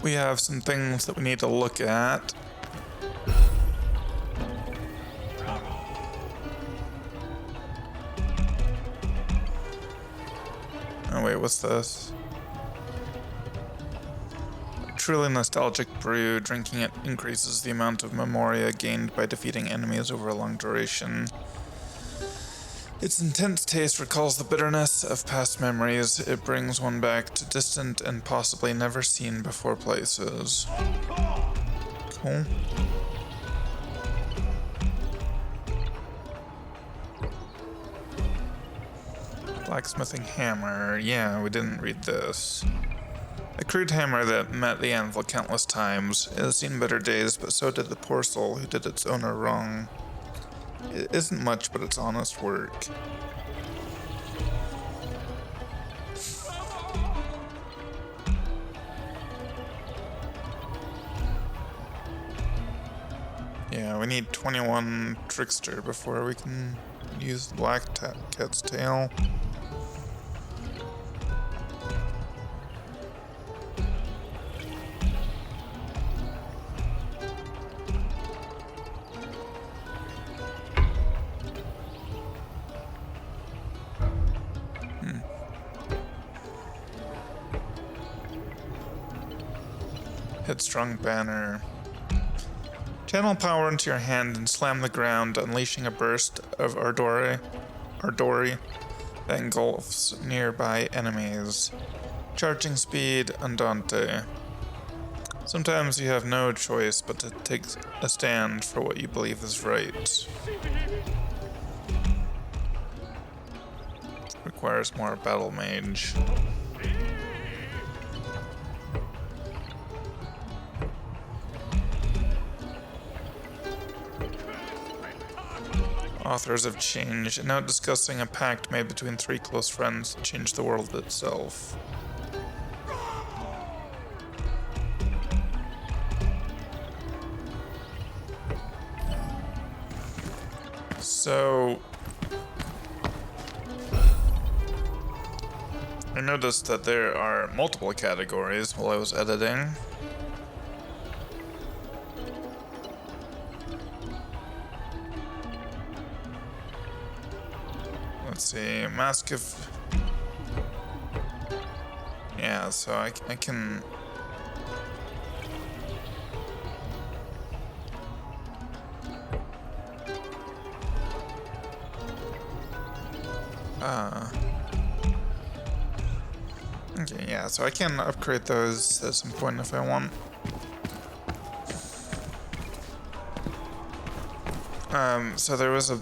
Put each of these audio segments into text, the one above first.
we have some things that we need to look at. Oh wait, what's this? A truly nostalgic brew. Drinking it increases the amount of memoria gained by defeating enemies over a long duration. Its intense taste recalls the bitterness of past memories. It brings one back to distant and possibly never seen before places. Cool. Blacksmithing hammer. Yeah, we didn't read this. A crude hammer that met the anvil countless times. It has seen better days, but so did the poor soul who did its owner wrong. It isn't much, but it's honest work. Yeah, we need 21 trickster before we can use the black cat's tail. Headstrong banner. Channel power into your hand and slam the ground, unleashing a burst of ardori that engulfs nearby enemies. Charging speed, andante. Sometimes you have no choice but to take a stand for what you believe is right. Requires more battle mage. Authors of Change, now discussing a pact made between three close friends to change the world itself. So, I noticed that there are multiple categories while I was editing. Let's see, Mask of... Yeah, so I can... Okay, yeah, so I can upgrade those at some point if I want. So there was a...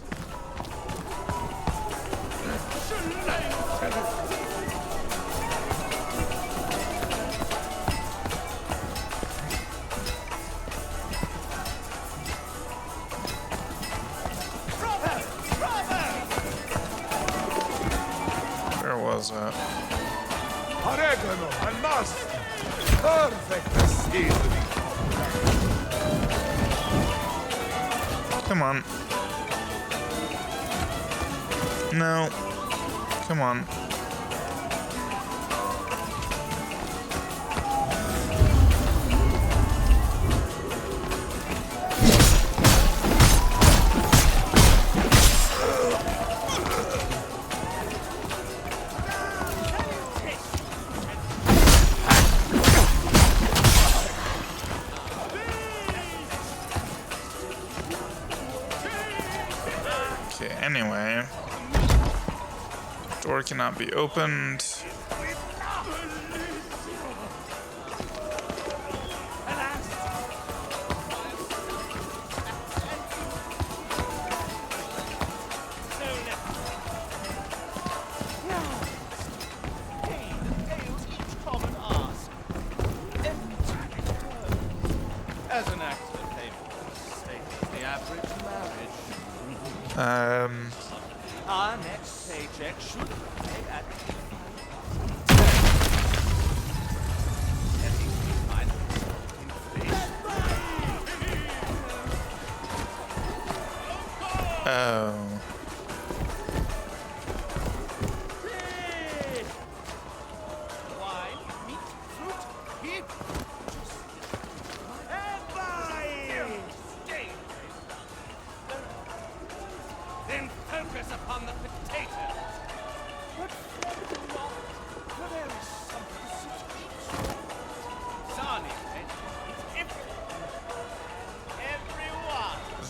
Where was it? Oregano and mustard. Perfect seasoning. Come on. No. Come on. Anyway, door cannot be opened. As an act of payment for the sake of the average marriage. Our next paycheck should pay at Oh. wine, meat, fruit, pig.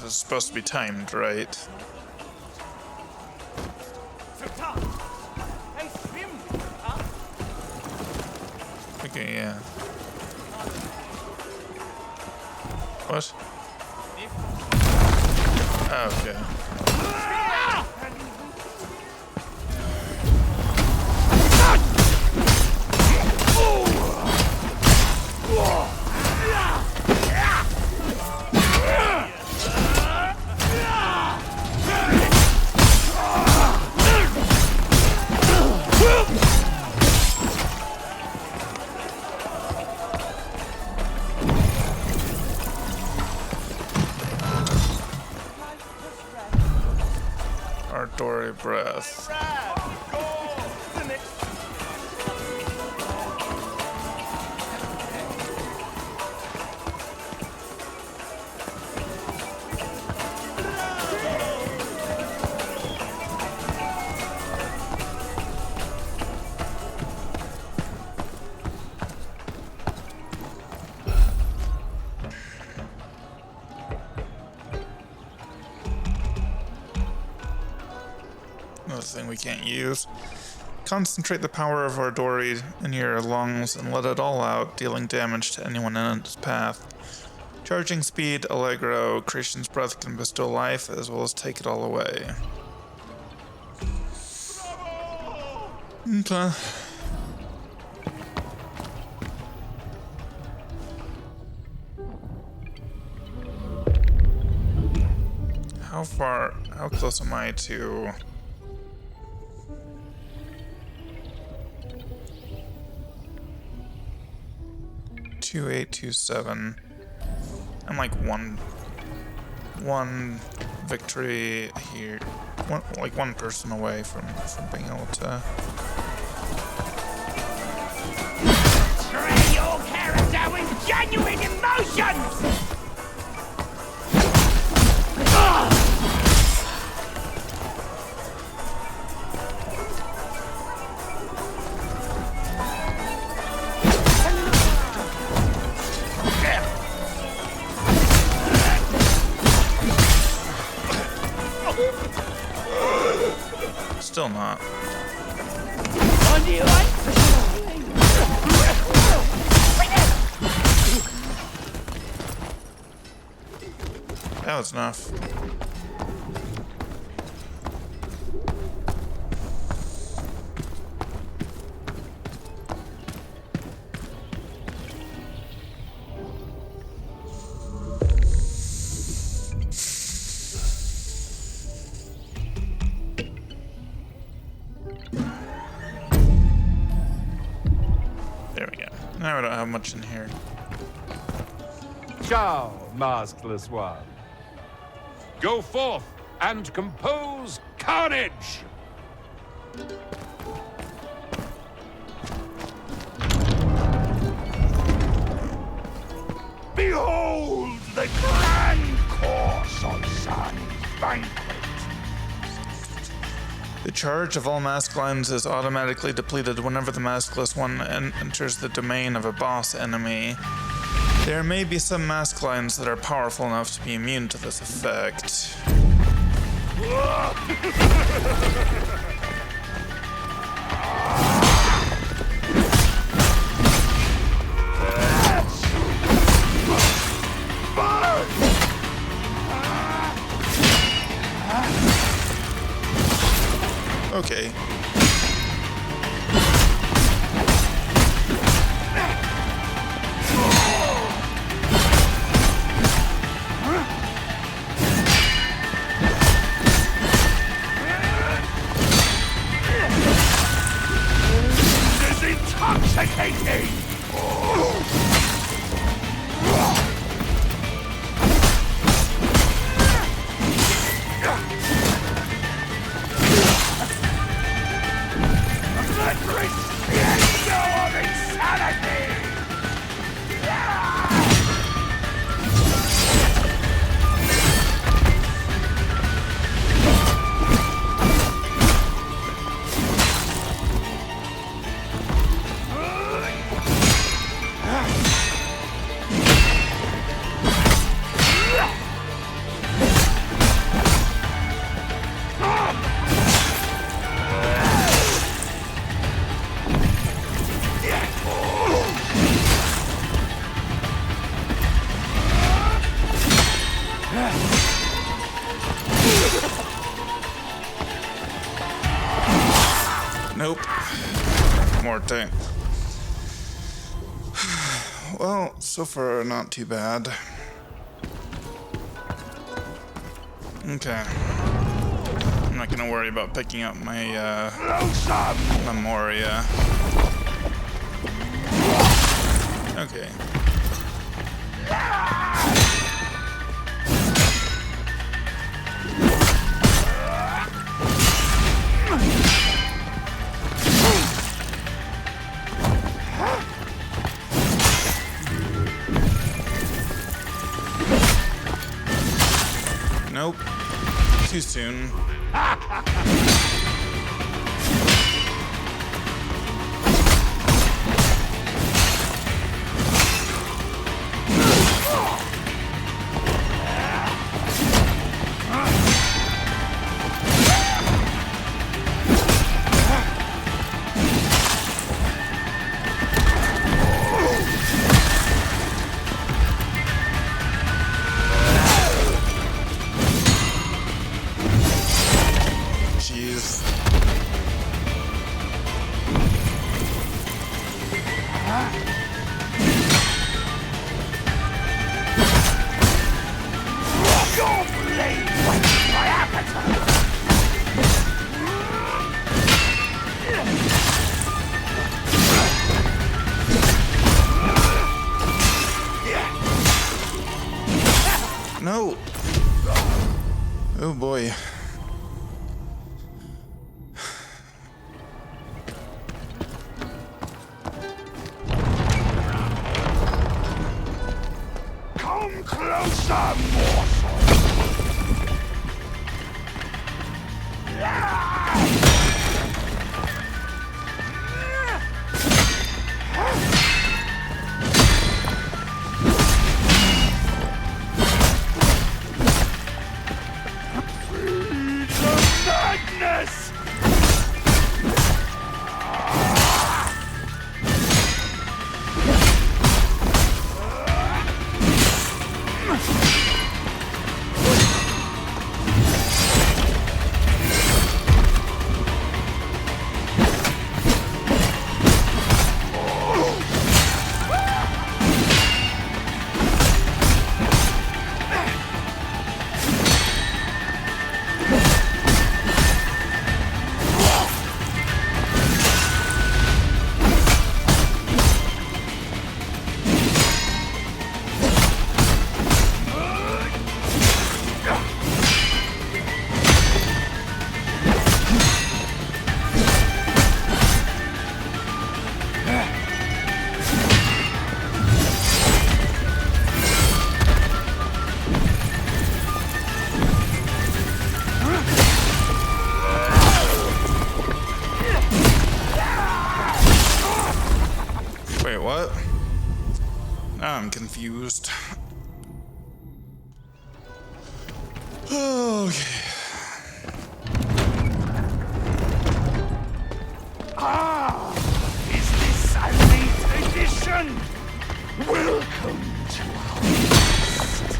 is supposed to be timed, right? Hey, swim! Huh? Okay, yeah. What? Oh, okay. Our Dory breath. Another thing we can't use. Concentrate the power of our Dory in your lungs and let it all out, dealing damage to anyone in its path. Charging speed, Allegro, Creation's breath can bestow life as well as take it all away. Okay. How close am I to... 2827. I'm like one victory here, one person away from being able to. Portray your character with genuine emotions! Still not. That was enough. There we go. Now we don't have much in here. Ciao, maskless one. Go forth and compose carnage! Behold the grand course of Sun's banquet! The charge of all mask lines is automatically depleted whenever the maskless one enters the domain of a boss enemy. There may be some mask lines that are powerful enough to be immune to this effect. Okay. forte. Well, so far not too bad. Okay. I'm not gonna worry about picking up my Memoria. Okay. Nope. Too soon. Jeez. Your blade whets my appetite! No. Oh boy. Come closer, morsel! The madness! Wait, what? Now I'm confused. Okay. Ah! Is this a late edition? Welcome to our feast.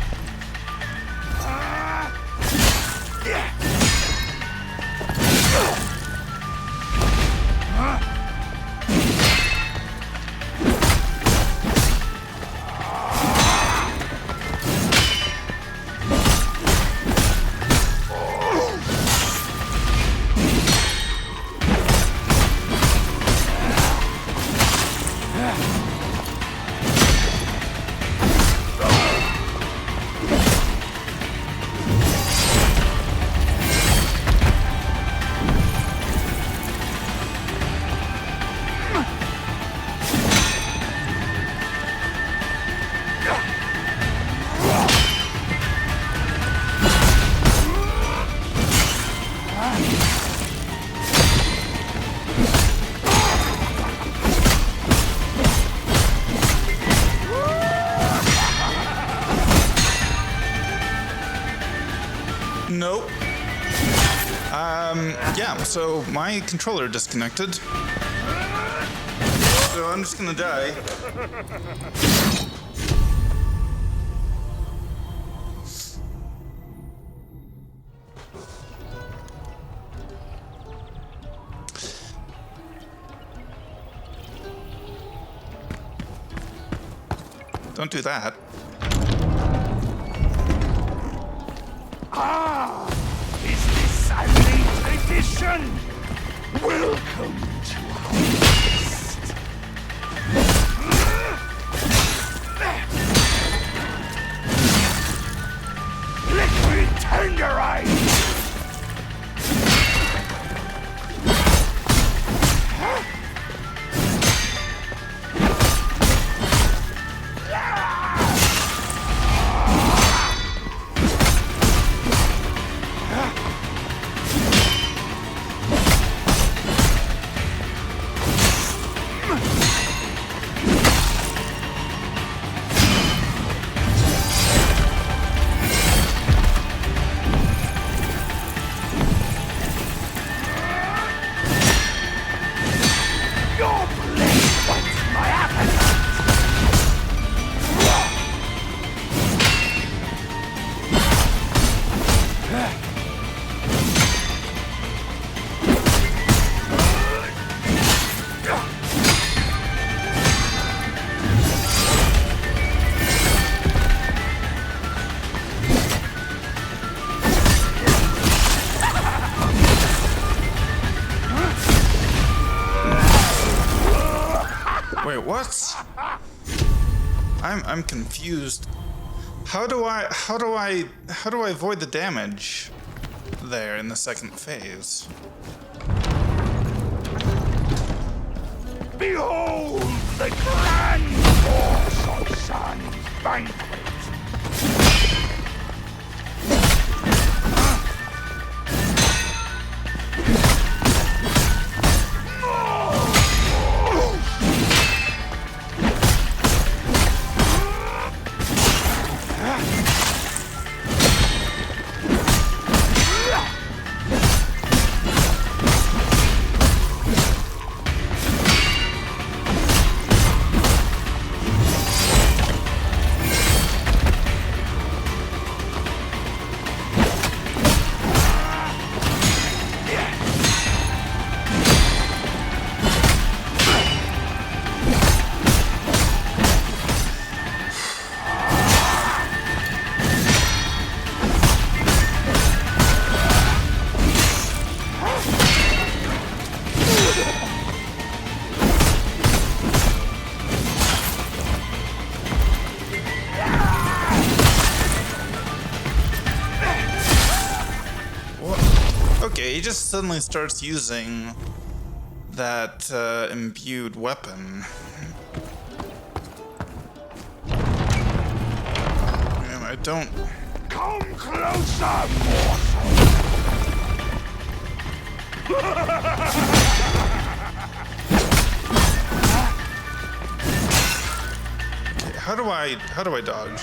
Yeah. Nope. Yeah, so my controller disconnected. So I'm just gonna die. Don't do that. Ah, is this a late edition? Welcome to our feast. Liquid tenderize. Wait, what? I'm confused. How do I avoid the damage there in the second phase? Behold the grand force of Sun's banquet. Okay, he just suddenly starts using that imbued weapon. Man, I don't... Come closer, morsel. Okay, how do I dodge?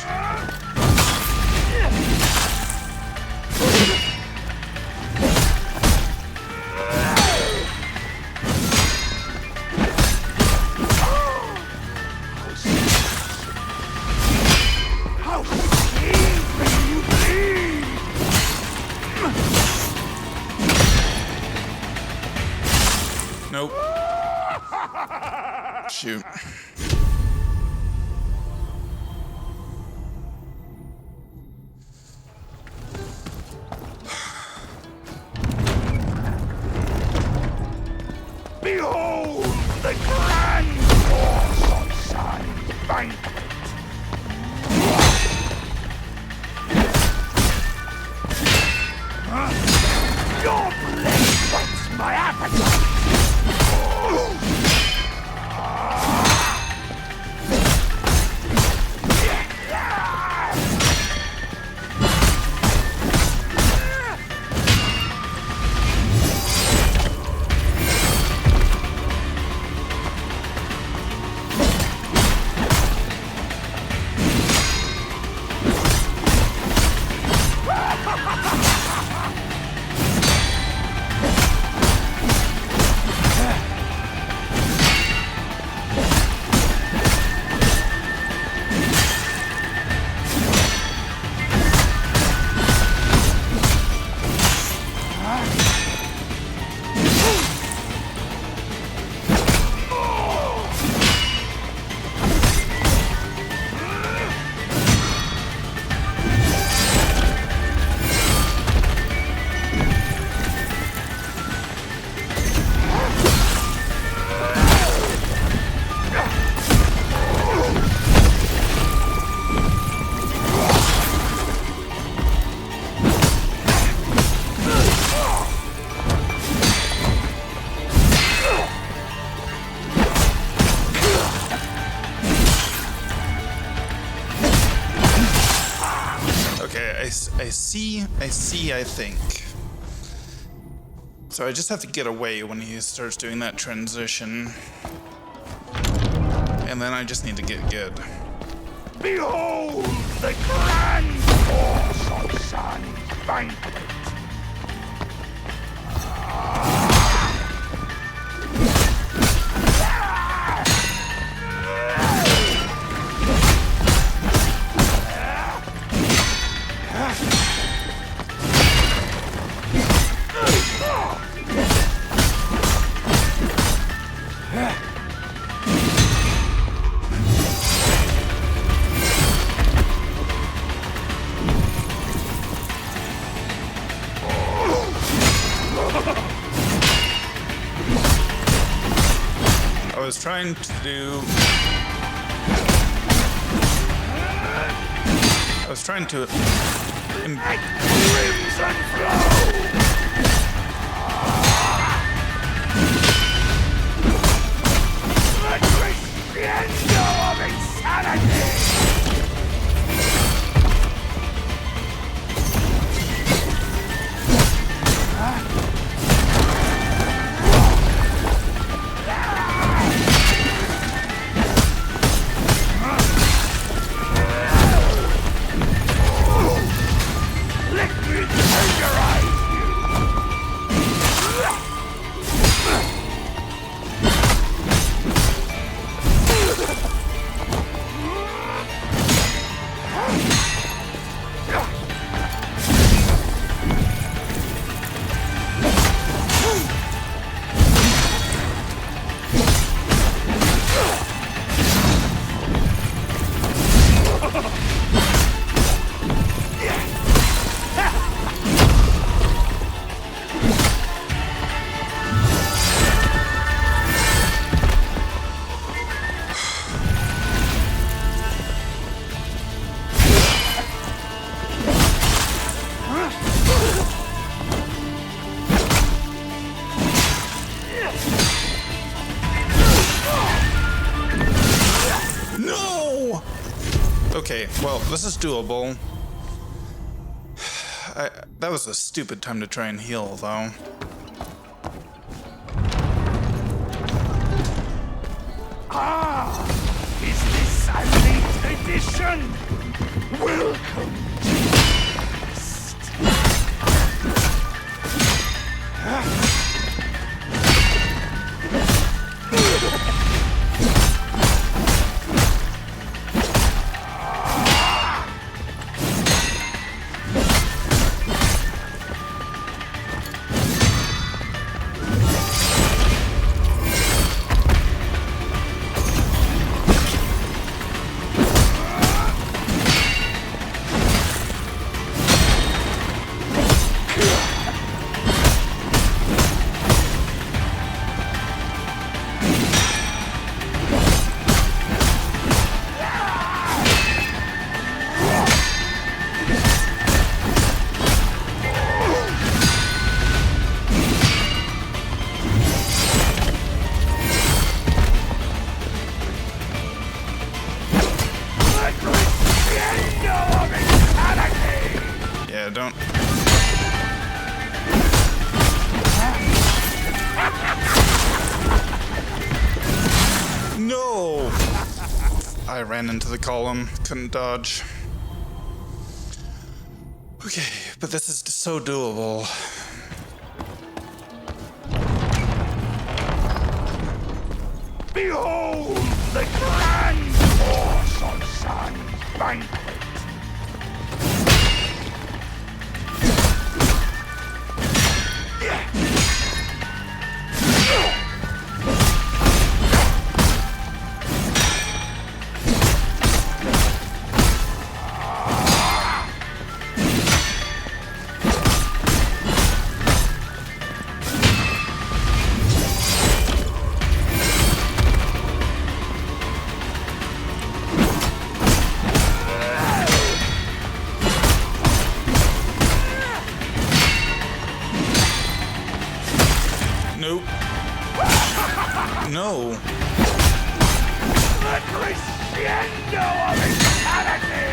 How deeply you bleed! Nope. Shoot. Behold the grand force of Sun's banquet. Your blade whets my appetite. Okay, I see, I think. So I just have to get away when he starts doing that transition. And then I just need to get good. Behold the grand force of sun banquet. I was trying to do... I was trying to... Crimson flow! The crescendo of insanity! Okay, well, this is doable. That was a stupid time to try and heal, though. Ah! Is this a late edition? Welcome to Don't... No! I ran into the column, couldn't dodge. Okay, but this is so doable. behold the grand force of sun banquet. Nope. No. The crescendo of insanity!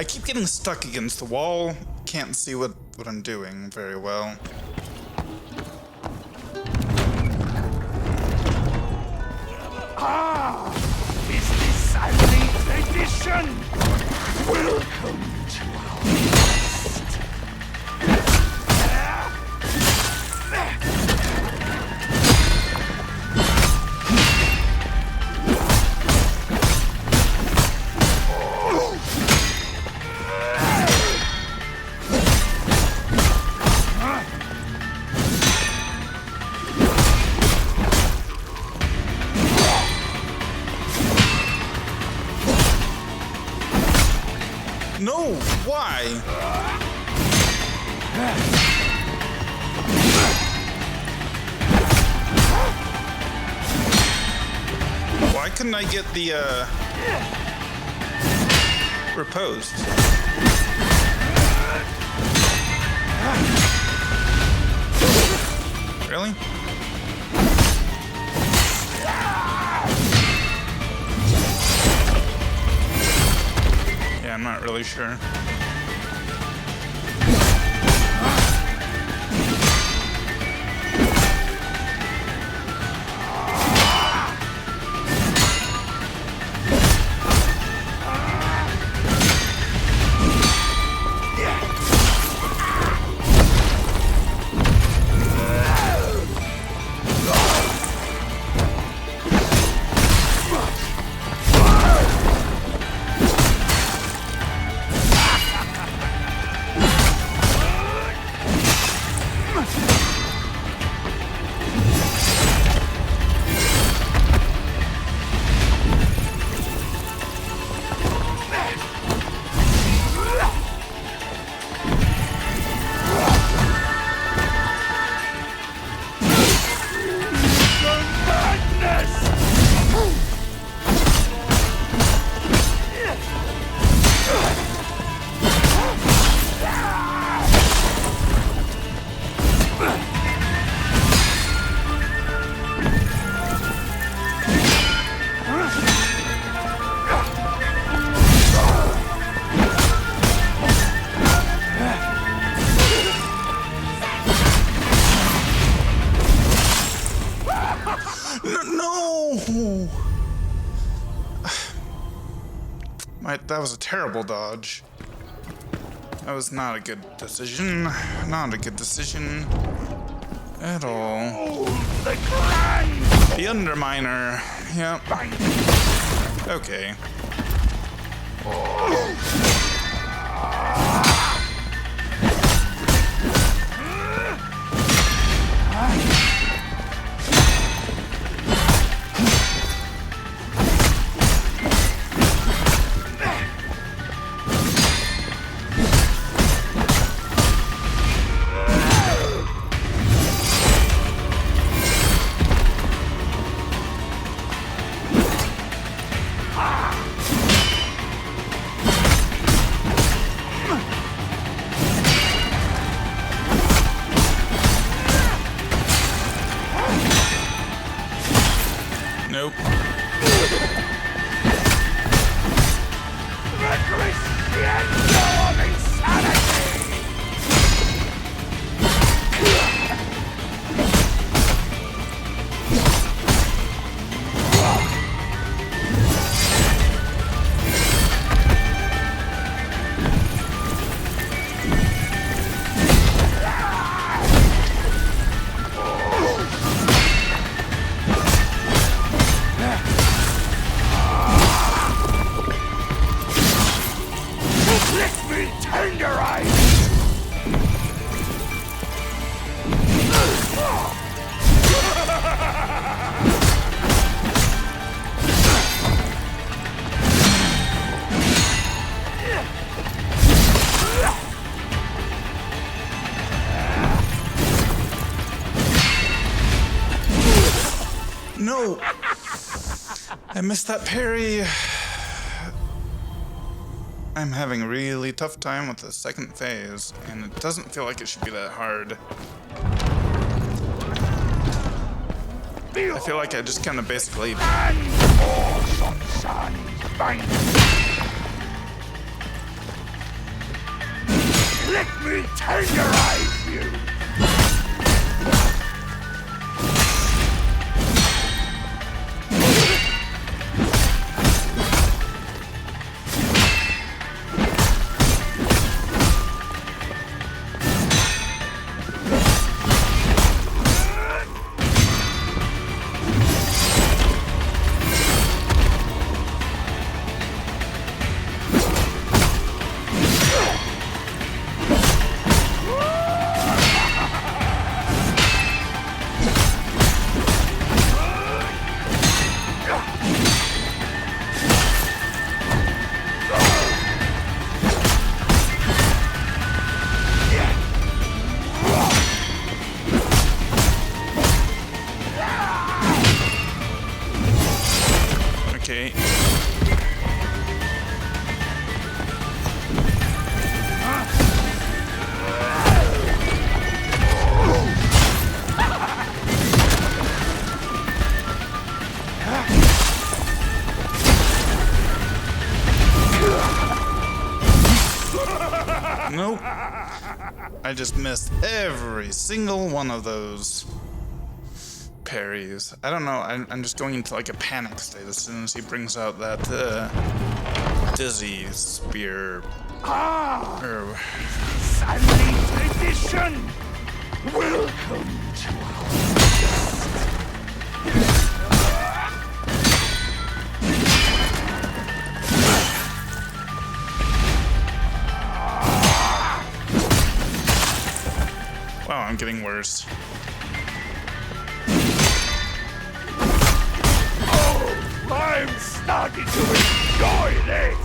I keep getting stuck against the wall. Can't see what I'm doing very well. Ah! Is this a late edition? Welcome to our nest. No, why? Why couldn't I get the, riposte? Really? Yeah, I'm not really sure. No! That was a terrible dodge. That was not a good decision. Not a good decision at all. The Grand! The Underminer. Yep. Okay. Nope. The crescendo of insanity! Let me tenderize! No! I missed that parry. I'm having a really tough time with the second phase, and it doesn't feel like it should be that hard. I feel like I just kind of basically... And awesome sun, find Let me tenderize you! Okay. Nope. I just missed every single one of those parries. I don't know. I'm just going into like a panic state as soon as he brings out that dizzy spear. Or Family tradition! Welcome to wow, I'm getting worse. I'm starting to enjoy this!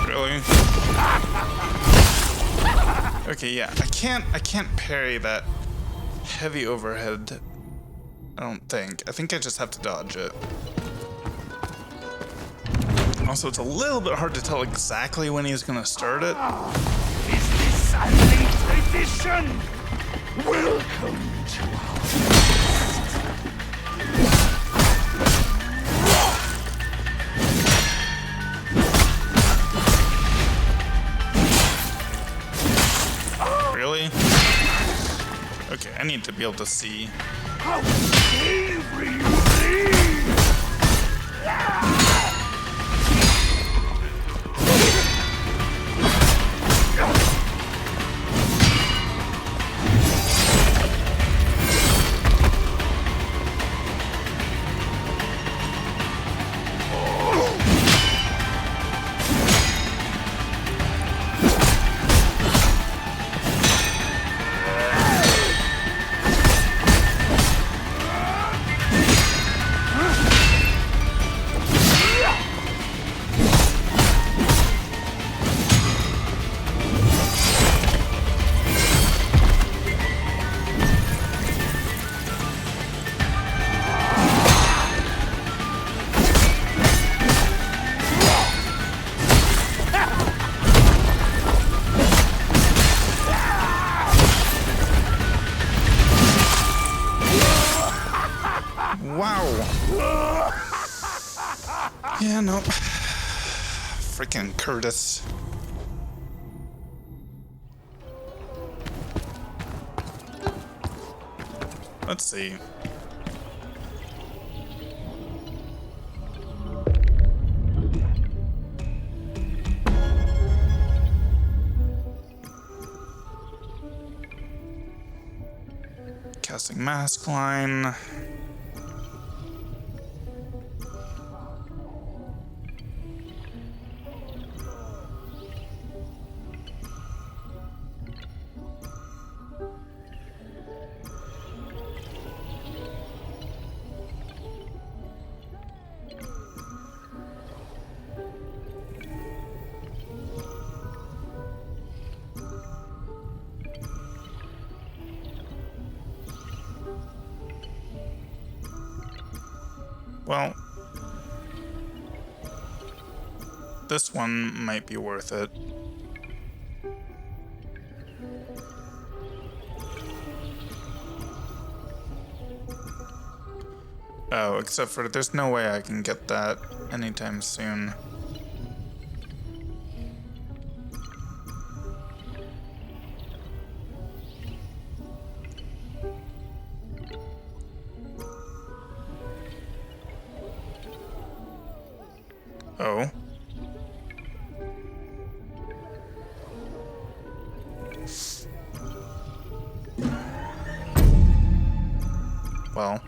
Really? Okay, yeah. I can't parry that heavy overhead. I don't think. I think I just have to dodge it. Also, it's a little bit hard to tell exactly when he's gonna start it. Is this family tradition? Welcome to our Really? Okay, I need to be able to see. How savory you bleed! Wow. Yeah, nope. Freaking Curtis. Let's see. Casting mask line. Well, this one might be worth it. Oh, except for there's no way I can get that anytime soon. Oh. Well.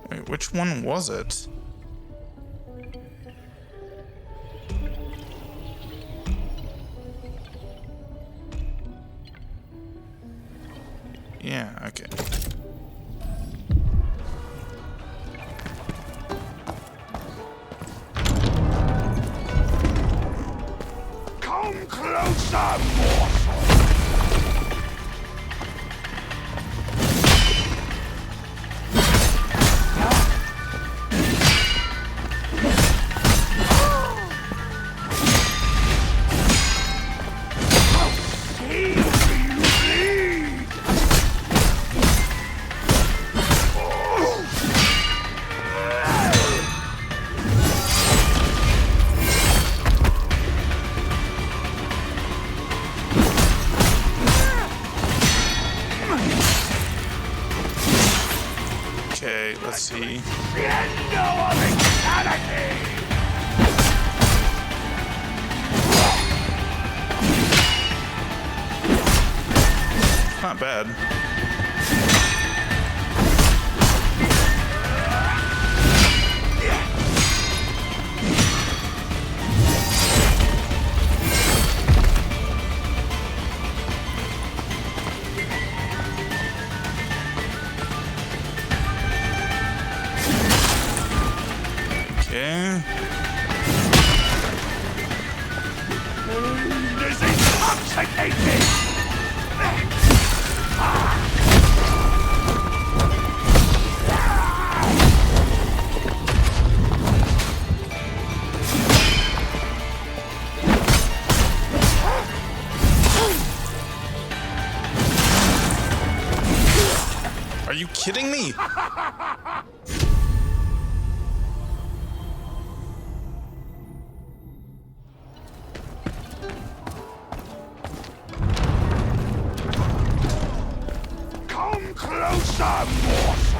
Wait, which one was it? Yeah, okay. Come closer, morsel! Okay, let's see. The end of eternity! Not bad. Okay. This is intoxicating! Are you kidding me? Come closer, morsel!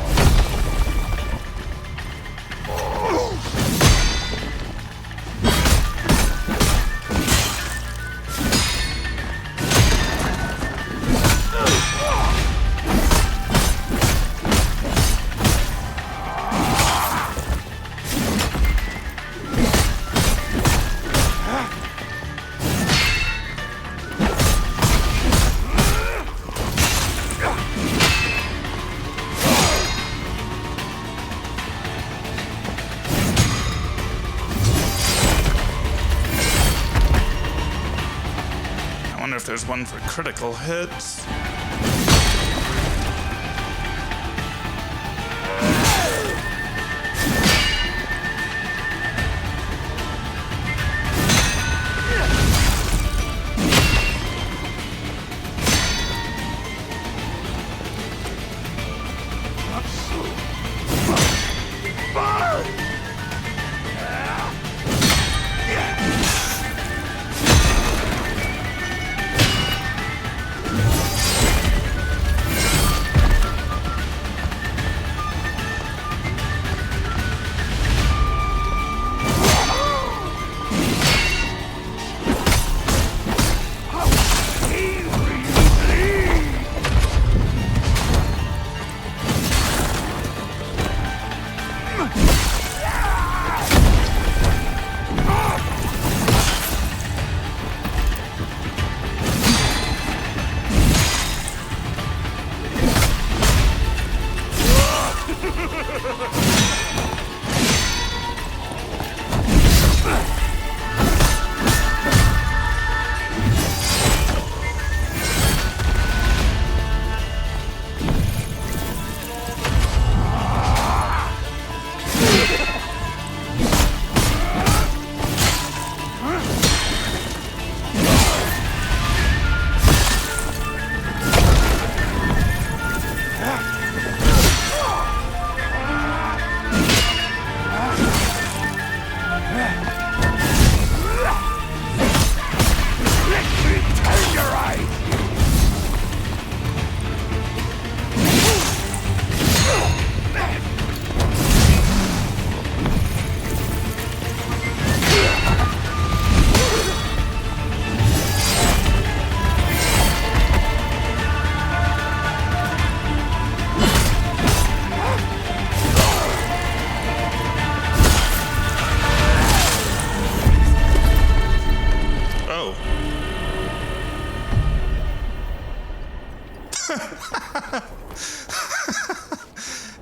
I wonder if there's one for critical hits.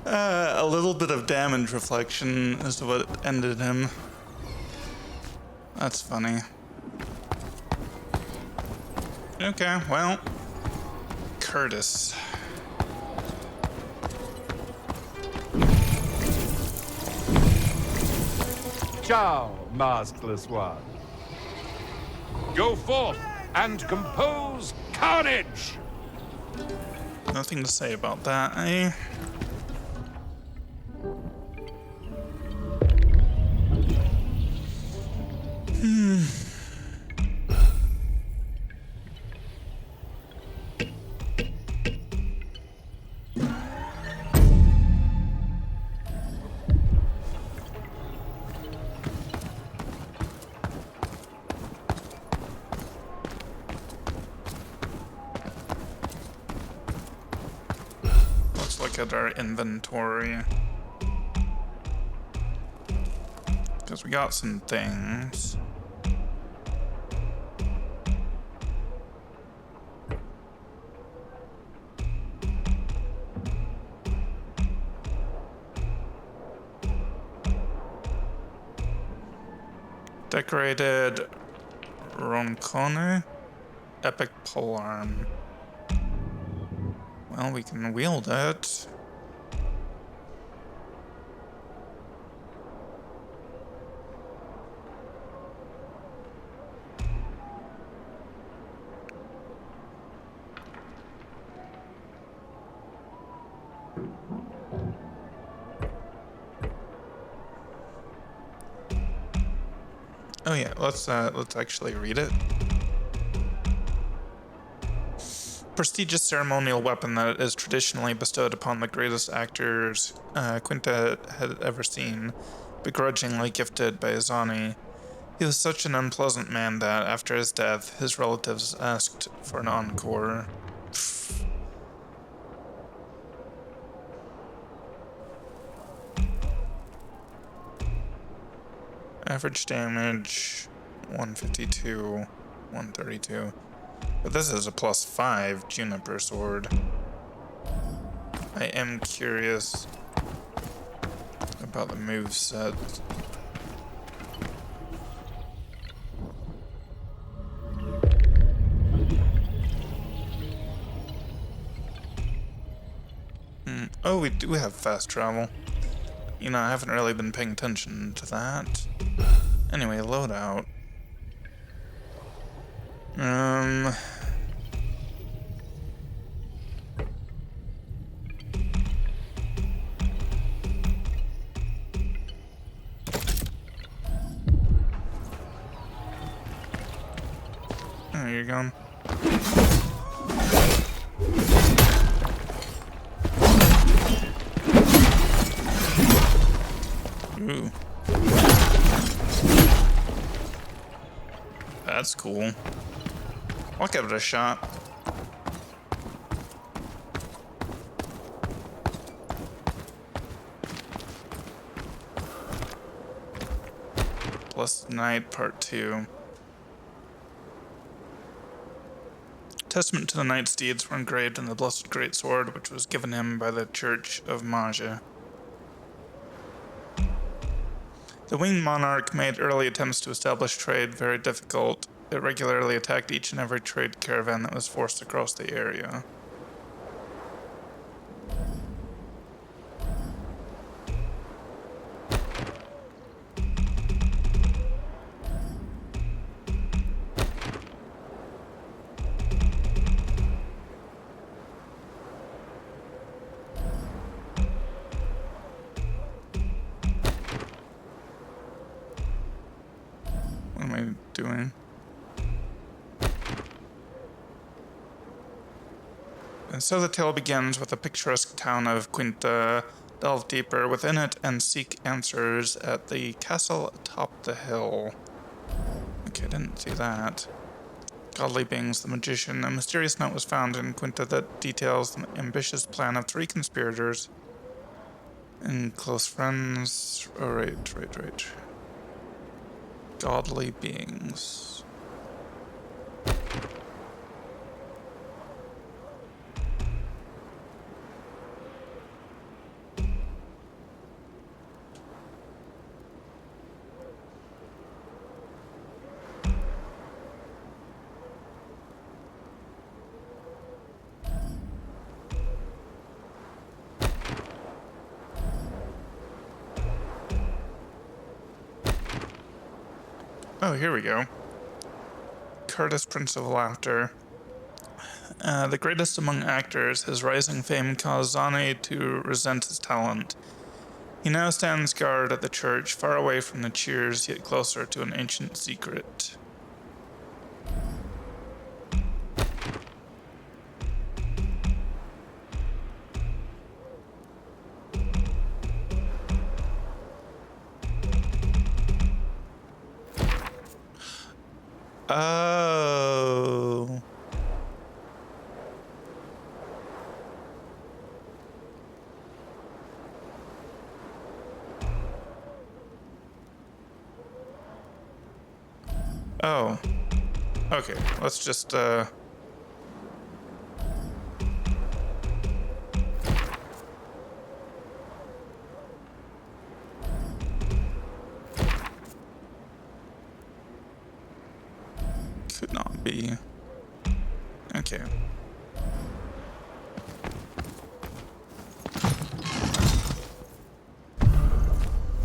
A little bit of damage reflection is what ended him. That's funny. Okay, well, Curtis. Ciao, maskless one. Go forth and compose carnage! Nothing to say about that, eh? Let's look at our inventory. Because we got some things. Decorated Roncone Epic Polearm. Well, we can wield it. Oh yeah, let's actually read it. Prestigious ceremonial weapon that is traditionally bestowed upon the greatest actors Quinta had ever seen, begrudgingly gifted by Azani. He was such an unpleasant man that, after his death, his relatives asked for an encore. Average damage, 152, 132. But this is a +5 Juniper sword. I am curious about the moveset. Oh, we do have fast travel. You know, I haven't really been paying attention to that. Anyway, loadout. There you're going. Ooh. That's cool. I'll give it a shot. Plus Night Part 2. Testament to the knight's deeds were engraved in the Blessed Greatsword, which was given him by the Church of Maja. The winged monarch made early attempts to establish trade very difficult. It regularly attacked each and every trade caravan that was forced across the area. What am I doing? And so the tale begins with the picturesque town of Quinta. Delve deeper within it and seek answers at the castle atop the hill. Okay, I didn't see that. Godly beings, the magician. A mysterious note was found in Quinta that details the ambitious plan of 3 conspirators and close friends. Oh, right. Godly beings. Oh, here we go. Curtis, Prince of Laughter. The greatest among actors, his rising fame caused Zani to resent his talent. He now stands guard at the church, far away from the cheers, yet closer to an ancient secret. Oh. Oh. Okay, let's just, could not be. Okay.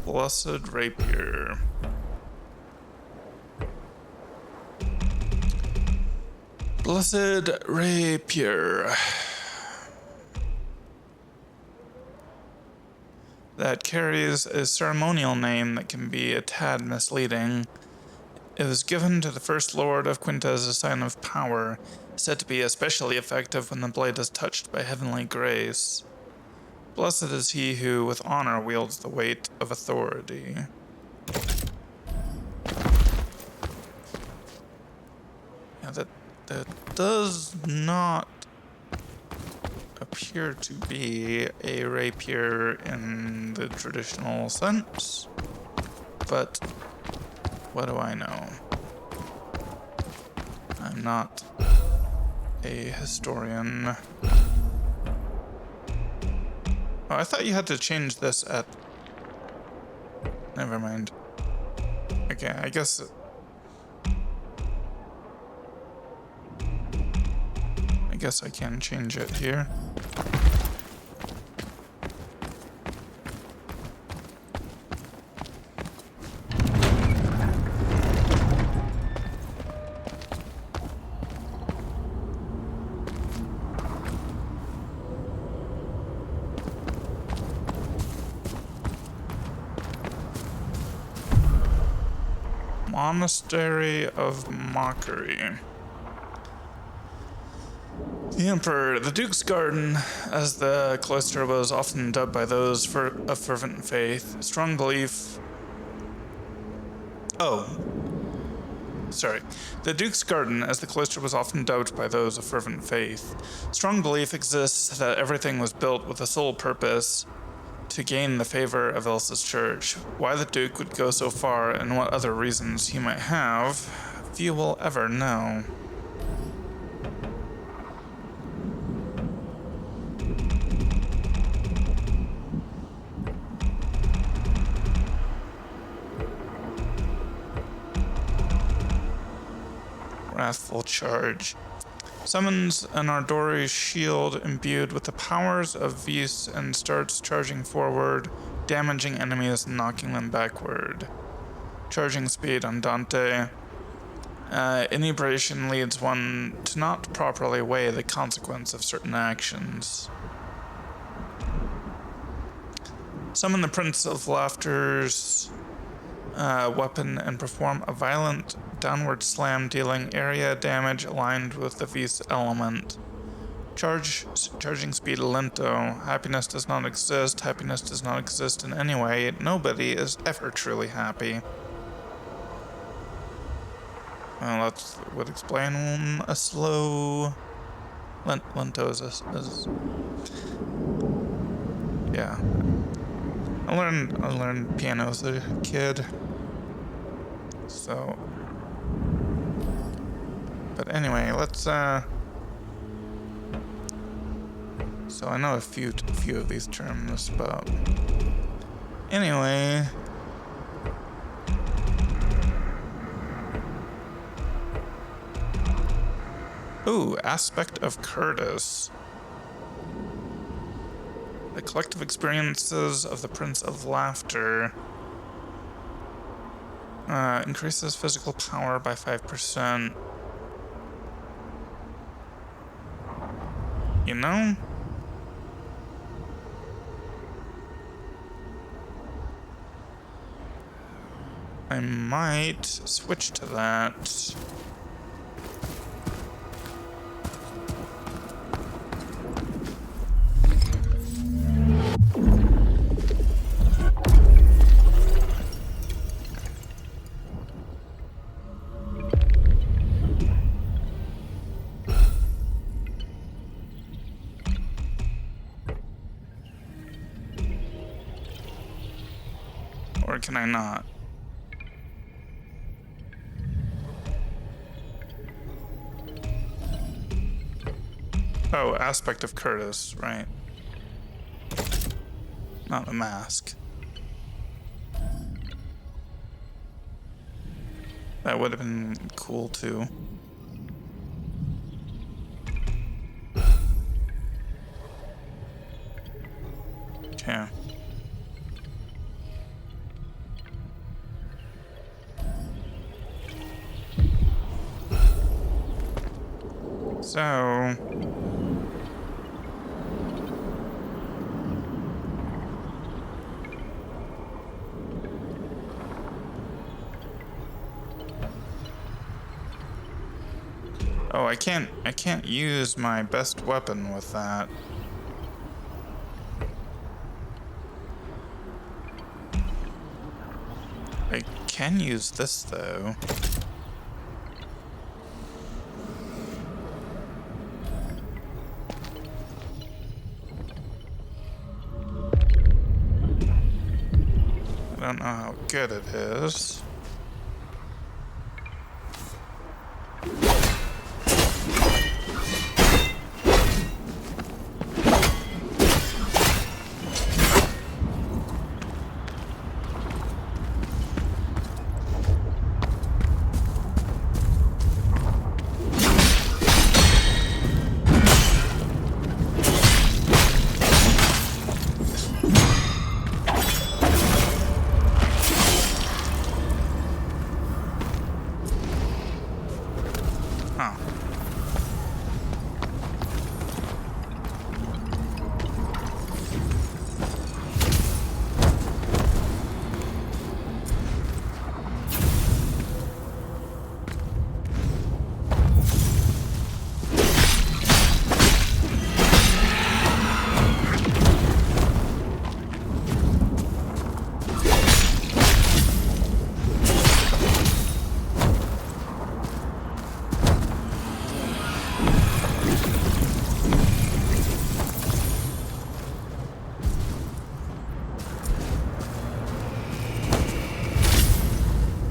Blessed Rapier. Blessed Rapier. That carries a ceremonial name that can be a tad misleading. It was given to the First Lord of Quinta as a sign of power, said to be especially effective when the blade is touched by heavenly grace. Blessed is he who with honor wields the weight of authority. Yeah, that does not appear to be a rapier in the traditional sense, but what do I know? I'm not a historian. Oh, I thought you had to change this at... Never mind. Okay, I guess... I guess I can change it here. Monastery of Mockery. The Emperor, the Duke's Garden, as the cloister was often dubbed by those of fervent faith, strong belief... The Duke's Garden, as the cloister was often dubbed by those of fervent faith. Strong belief exists that everything was built with the sole purpose to gain the favor of Elsa's church. Why the Duke would go so far and what other reasons he might have, few will ever know. Wrathful Charge. Summons an Ardori shield imbued with the powers of Vis and starts charging forward, damaging enemies and knocking them backward. Charging speed on Dante. Inebriation leads one to not properly weigh the consequence of certain actions. Summon the Prince of Laughter's weapon and perform a violent downward slam dealing area damage aligned with the Vis element. Charging speed lento. Happiness does not exist. Happiness does not exist in any way. Nobody is ever truly happy. Well, that would explain a slow... Lento is yeah. I learned piano as a kid. So... But anyway, let's, So I know a few of these terms, but... Anyway... Ooh, Aspect of Curtis. The collective experiences of the Prince of Laughter. Increases physical power by 5%. You know? I might switch to that. Or can I not? Oh, aspect of Curtis, right. Not a mask. That would have been cool too. Okay. So... Oh, I can't use my best weapon with that. I can use this though. I don't know how good it is. Huh.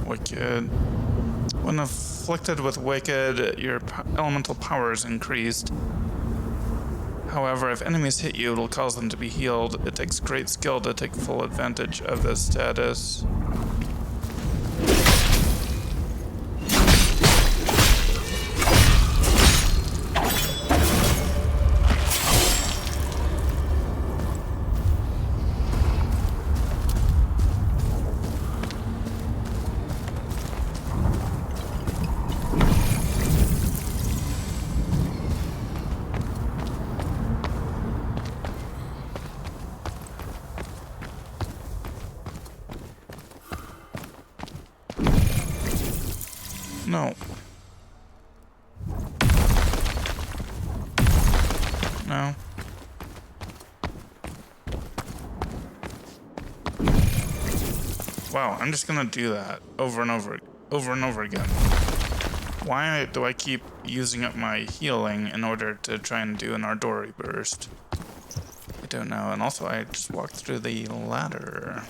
Wicked. When afflicted with Wicked, your elemental power is increased. However, if enemies hit you, it'll cause them to be healed. It takes great skill to take full advantage of this status. No. No. Wow, I'm just gonna do that over and over again. Why do I keep using up my healing in order to try and do an Ardori burst? I don't know, and also I just walked through the ladder.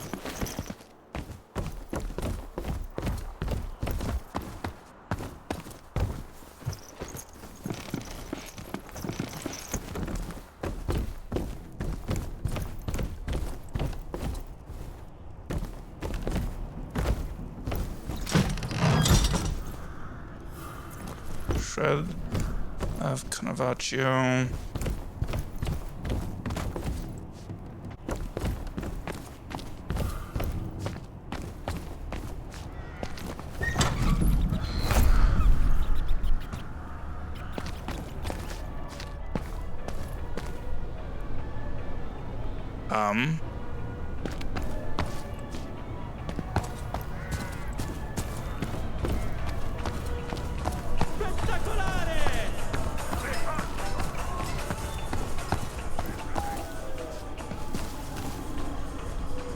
Shred of Caravaggio. Um.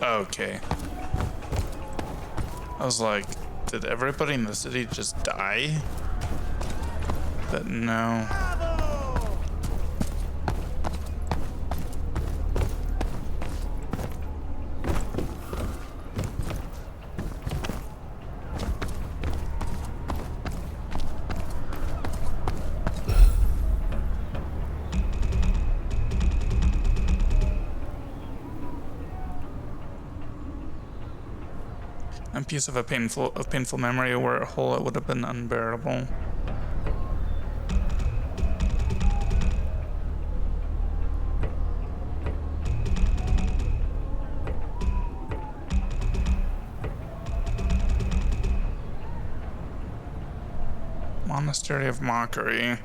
Okay. I was like, did everybody in the city just die? But no. A piece of painful memory were a hole, it would have been unbearable. Monastery of Mockery.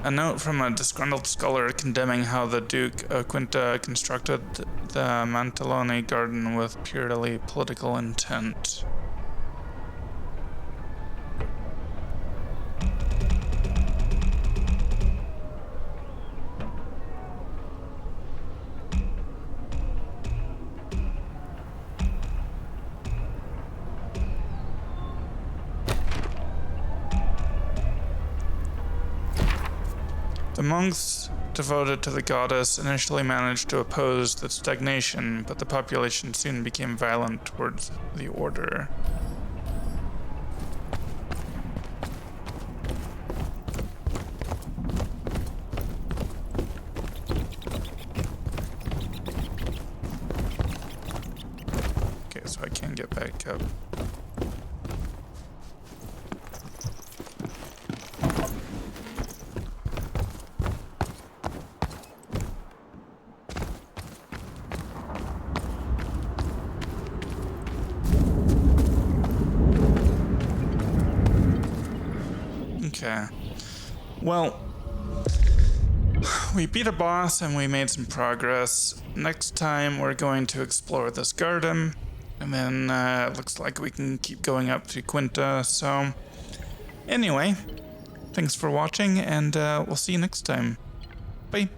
A note from a disgruntled scholar condemning how the Duke of Quinta constructed the Mantalone garden with purely political intent. The monks devoted to the goddess initially managed to oppose the stagnation, but the population soon became violent towards the order. Okay, so I can't get back up. Okay. Well, we beat a boss and we made some progress. Next time we're going to explore this garden, and then it looks like we can keep going up to Quinta. So anyway, thanks for watching, and we'll see you next time. Bye.